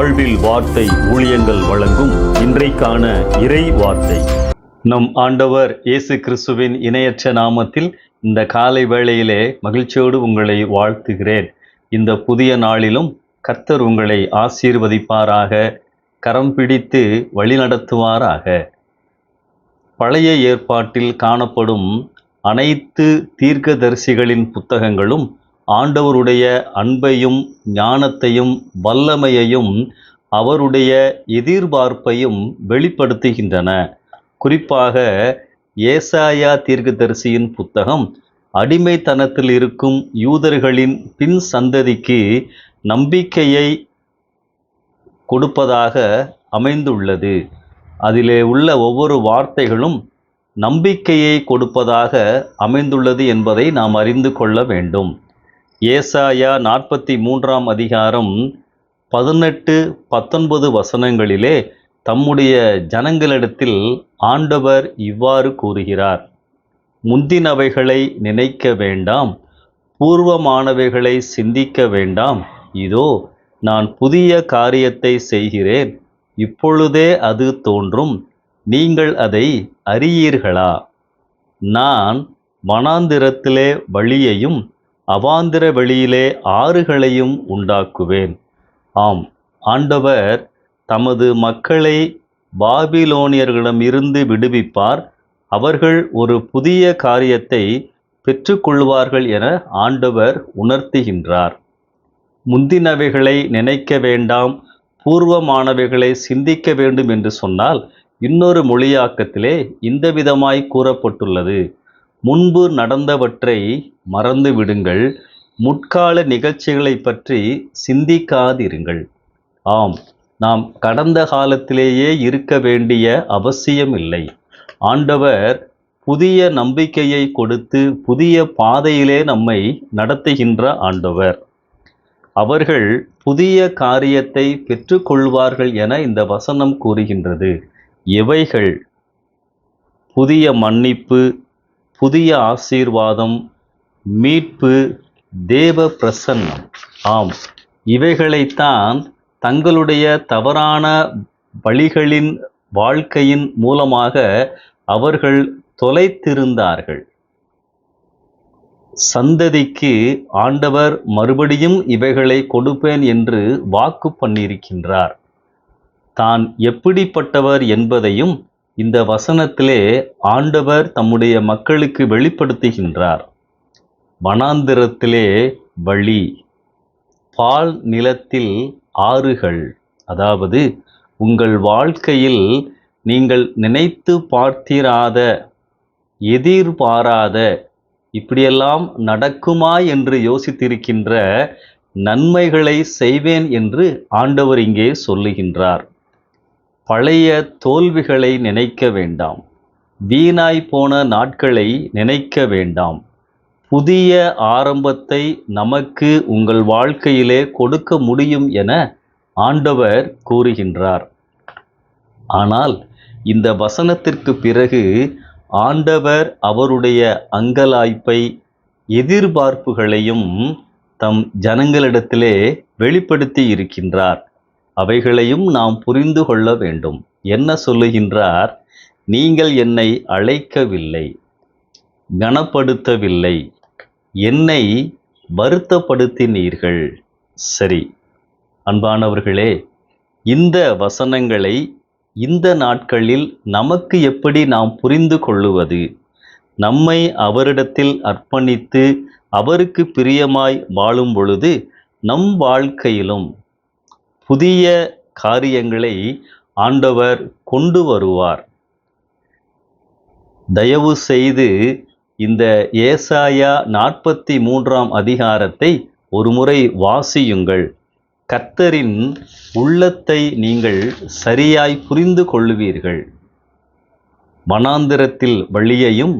வாழ்வில் வார்த்தை ஊழியங்கள் வழங்கும் இன்றைக்கான இறை வார்த்தை. நம் ஆண்டவர் இயேசு கிறிஸ்துவின் இணையற்ற நாமத்தில் இந்த காலை வேளையிலே மகிழ்ச்சியோடு உங்களை வாழ்த்துகிறேன். இந்த புதிய நாளிலும் கர்த்தர் உங்களை ஆசீர்வதிப்பாராக, கரம் பிடித்து வழிநடத்துவாராக. பழைய ஏற்பாட்டில் காணப்படும் அனைத்து தீர்க்கதரிசிகளின் புத்தகங்களும் ஆண்டவருடைய அன்பையும் ஞானத்தையும் வல்லமையையும் அவருடைய எதிர்பார்ப்பையும் வெளிப்படுத்துகின்றன. குறிப்பாக ஏசாயா தீர்க்கதரிசியின் புத்தகம் அடிமைத்தனத்தில் இருக்கும் யூதர்களின் பின் சந்ததிக்கு நம்பிக்கையை கொடுப்பதாக அமைந்துள்ளது. அதிலே உள்ள ஒவ்வொரு வார்த்தைகளும் நம்பிக்கையை கொடுப்பதாக அமைந்துள்ளது என்பதை நாம் அறிந்து கொள்ள வேண்டும். ஏசாயா 43 அதிகாரம் 18-19 வசனங்களிலே தம்முடைய ஜனங்களிடத்தில் ஆண்டவர் இவ்வாறு கூறுகிறார்: முந்தினவைகளை நினைக்க வேண்டாம், பூர்வமானவைகளை சிந்திக்க வேண்டாம். இதோ நான் புதிய காரியத்தை செய்கிறேன், இப்பொழுதே அது தோன்றும், நீங்கள் அதை அறியீர்களா? நான் வனாந்திரத்திலே வழியையும் அவாந்திர வெளியிலே ஆறுகளையும் உண்டாக்குவேன். ஆம், ஆண்டவர் தமது மக்களை பாபிலோனியர்களிடமிருந்து விடுவிப்பார். அவர்கள் ஒரு புதிய காரியத்தை பெற்றுக்கொள்வார்கள் என ஆண்டவர் உணர்த்துகின்றார். முந்தினவைகளை நினைக்க வேண்டாம், பூர்வமானவைகளை சிந்திக்க வேண்டும் என்று சொன்னால், இன்னொரு மொழியாக்கத்திலே இந்த விதமாய் கூறப்பட்டுள்ளது: முன்பு நடந்தவற்றை மறந்து விடுங்கள், முற்கால நிகழ்ச்சிகளை பற்றி சிந்திக்காதிருங்கள். ஆம், நாம் கடந்த காலத்திலேயே இருக்க வேண்டிய அவசியமில்லை. ஆண்டவர் புதிய நம்பிக்கையை கொடுத்து புதிய பாதையிலே நம்மை நடத்துகின்ற ஆண்டவர். அவர்கள் புதிய காரியத்தை பெற்றுக்கொள்வார்கள் என இந்த வசனம் கூறுகின்றது. எவைகள்? புதிய மன்னிப்பு, புதிய ஆசீர்வாதம், மீட்பு, தேவ பிரசன்னம். ஆம், இவைகளைத்தான் தங்களுடைய தவறான வழிகளின் வாழ்க்கையின் மூலமாக அவர்கள் தொலைத்திருந்தார்கள். சந்ததிக்கு ஆண்டவர் மறுபடியும் இவைகளை கொடுப்பேன் என்று வாக்கு பண்ணியிருக்கின்றார். தான் எப்படிப்பட்டவர் என்பதையும் இந்த வசனத்திலே ஆண்டவர் தம்முடைய மக்களுக்கு வெளிப்படுத்துகின்றார். வனாந்திரத்திலே வழி, பால் நிலத்தில் ஆறுகள். அதாவது உங்கள் வாழ்க்கையில் நீங்கள் நினைத்து பார்த்திராத, எதிர்பாராத, இப்படியெல்லாம் நடக்குமா என்று யோசித்திருக்கின்ற நன்மைகளை செய்வேன் என்று ஆண்டவர் இங்கே சொல்லுகின்றார். பழைய தோல்விகளை நினைக்க வேண்டாம், வீணாய் போன நாட்களை நினைக்க வேண்டாம். புதிய ஆரம்பத்தை நமக்கு உங்கள் வாழ்க்கையிலே கொடுக்க முடியும் என ஆண்டவர் கூறுகின்றார். ஆனால் இந்த வசனத்திற்கு பிறகு ஆண்டவர் அவருடைய அங்கலாய்ப்பை, எதிர்பார்ப்புகளையும் தம் ஜனங்களிடத்திலே வெளிப்படுத்தி இருக்கின்றார். அவைகளையும் நாம் புரிந்து கொள்ள வேண்டும். என்ன சொல்லுகின்றார்? நீங்கள் என்னை அழைக்கவில்லை, கனப்படுத்தவில்லை, என்னை வருத்தப்படுத்தினீர்கள். சரி அன்பானவர்களே, இந்த வசனங்களை இந்த நாட்களில் நமக்கு எப்படி நாம் புரிந்து கொள்ளுவது? நம்மை அவரிடத்தில் அர்ப்பணித்து அவருக்கு பிரியமாய் வாழும் பொழுது நம் வாழ்க்கையிலும் புதிய காரியங்களை ஆண்டவர் கொண்டு வருவார். தயவு செய்து இந்த ஏசாயா 43 அதிகாரத்தை ஒருமுறை வாசியுங்கள். கர்த்தரின் உள்ளத்தை நீங்கள் சரியாய் புரிந்து கொள்ளுவீர்கள். வனாந்திரத்தில் வழியையும்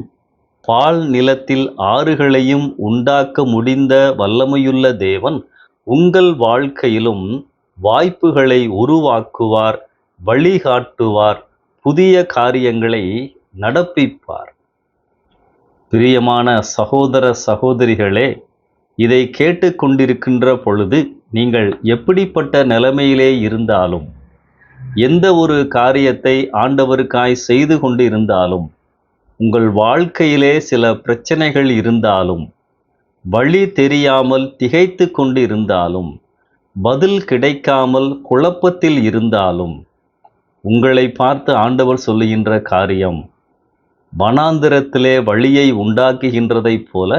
பால் நிலத்தில் ஆறுகளையும் உண்டாக்க முடிந்த வல்லமையுள்ள தேவன் உங்கள் வாழ்க்கையிலும் வாய்ப்புகளை உருவாக்குவார், வழிகாட்டுவார், புதிய காரியங்களை நடப்பிப்பார். பிரியமான சகோதர சகோதரிகளே, இதை கேட்டுக்கொண்டிருக்கின்ற பொழுது நீங்கள் எப்படிப்பட்ட நிலைமையிலே இருந்தாலும், எந்த ஒரு காரியத்தை ஆண்டவருக்காய் செய்து கொண்டு இருந்தாலும், உங்கள் வாழ்க்கையிலே சில பிரச்சனைகள் இருந்தாலும், வழி தெரியாமல் திகைத்து கொண்டு இருந்தாலும், பதில் கிடைக்காமல் குழப்பத்தில் இருந்தாலும், உங்களை பார்த்து ஆண்டவர் சொல்லுகின்ற காரியம், வனாந்திரத்திலே வழியை உண்டாக்குகின்றதைப் போல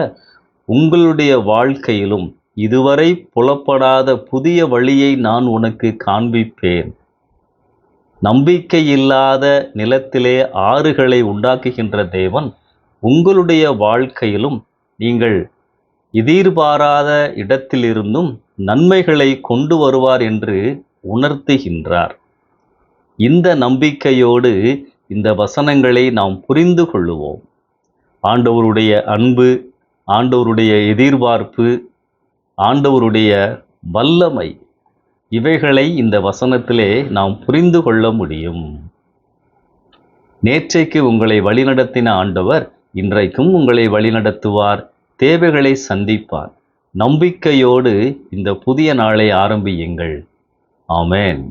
உங்களுடைய வாழ்க்கையிலும் இதுவரை புலப்படாத புதிய வழியை நான் உனக்கு காண்பிப்பேன். நம்பிக்கையில்லாத நிலத்திலே ஆறுகளை உண்டாக்குகின்ற தேவன் உங்களுடைய வாழ்க்கையிலும் நீங்கள் எதிர்பாராத இடத்திலிருந்தும் நன்மைகளை கொண்டு வருவார் என்று உணர்த்துகின்றார். இந்த நம்பிக்கையோடு இந்த வசனங்களை நாம் புரிந்து கொள்ளுவோம். ஆண்டவருடைய அன்பு, ஆண்டவருடைய எதிர்பார்ப்பு, ஆண்டவருடைய வல்லமை, இவைகளை இந்த வசனத்திலே நாம் புரிந்து கொள்ள முடியும். நேற்றைக்கு உங்களை வழிநடத்தின ஆண்டவர் இன்றைக்கும் உங்களை வழிநடத்துவார், தேவைகளை சந்திப்பார். நம்பிக்கையோடு இந்த புதிய நாளை ஆரம்பியுங்கள். ஆமென்.